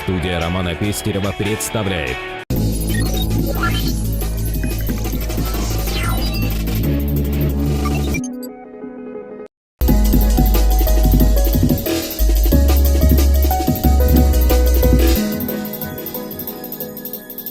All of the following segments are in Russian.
Студия Романа Пестерева представляет.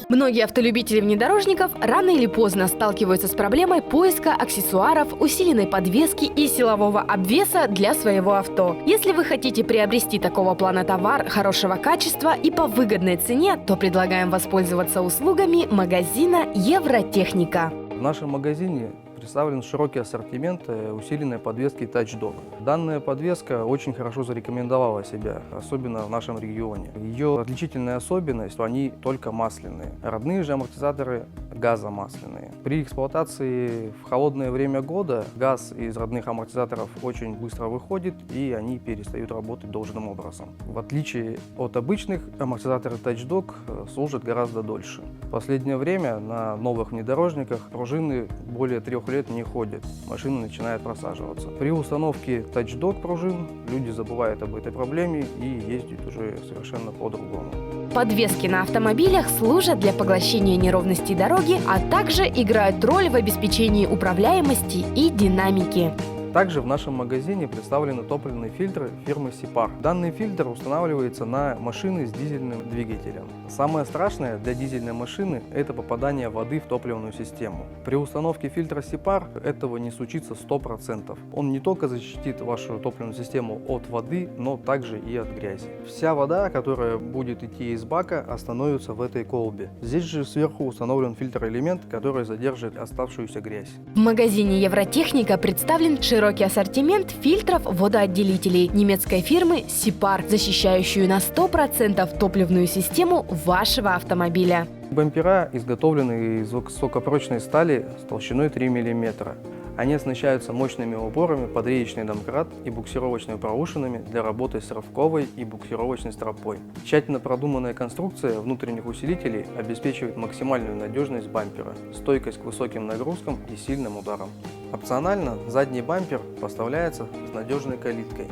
Многие автолюбители внедорожников рано или поздно сталкиваются с проблемой поиска аксессуаров, усиленной подвески и силового обвеса для своего авто. Если вы хотите приобрести такого плана товар хорошего качества и по выгодной цене, то предлагаем воспользоваться услугами магазина Евротехника. В нашем магазине представлен широкий ассортимент усиленной подвески TouchDock. Данная подвеска очень хорошо зарекомендовала себя, особенно в нашем регионе. Ее отличительная особенность, что они только масляные. Родные же амортизаторы газомасляные. При эксплуатации в холодное время года газ из родных амортизаторов очень быстро выходит, и они перестают работать должным образом. В отличие от обычных, амортизаторы TouchDock служат гораздо дольше. В последнее время на новых внедорожниках пружины более 3 лет не ходят, машина начинает просаживаться. При установке TouchDock пружин люди забывают об этой проблеме и ездят уже совершенно по-другому. Подвески на автомобилях служат для поглощения неровностей дороги, а также играют роль в обеспечении управляемости и динамики. Также в нашем магазине представлены топливные фильтры фирмы Сипар. Данный фильтр устанавливается на машины с дизельным двигателем. Самое страшное для дизельной машины – это попадание воды в топливную систему. При установке фильтра Сипар этого не случится 100%. Он не только защитит вашу топливную систему от воды, но также и от грязи. Вся вода, которая будет идти из бака, остановится в этой колбе. Здесь же сверху установлен фильтр-элемент, который задержит оставшуюся грязь. В магазине Евротехника представлен широкий ассортимент фильтров водоотделителей немецкой фирмы Сипар, защищающую на 100% топливную систему вашего автомобиля. Бампера изготовлены из высокопрочной стали с толщиной 3 мм. Они оснащаются мощными упорами под реечный домкрат и буксировочными проушинами для работы с рывковой и буксировочной стропой. Тщательно продуманная конструкция внутренних усилителей обеспечивает максимальную надежность бампера, стойкость к высоким нагрузкам и сильным ударам. Опционально задний бампер поставляется с надежной калиткой.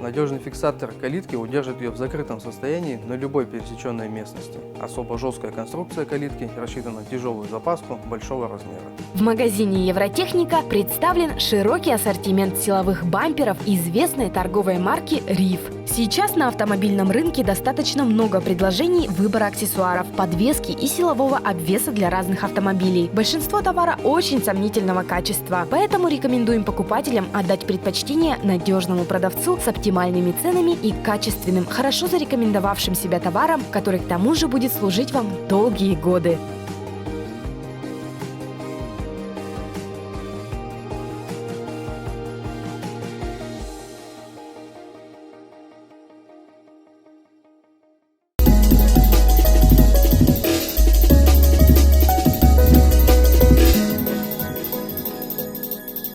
Надежный фиксатор калитки удержит ее в закрытом состоянии на любой пересеченной местности. Особо жесткая конструкция калитки рассчитана на тяжелую запаску большого размера. В магазине Евротехника представлен широкий ассортимент силовых бамперов известной торговой марки RIF. Сейчас на автомобильном рынке достаточно много предложений выбора аксессуаров, подвески и силового обвеса для разных автомобилей. Большинство товара очень сомнительного качества, поэтому рекомендуем покупателям отдать предпочтение надежному продавцу с оптимальными ценами и качественным, хорошо зарекомендовавшим себя товаром, который к тому же будет служить вам долгие годы.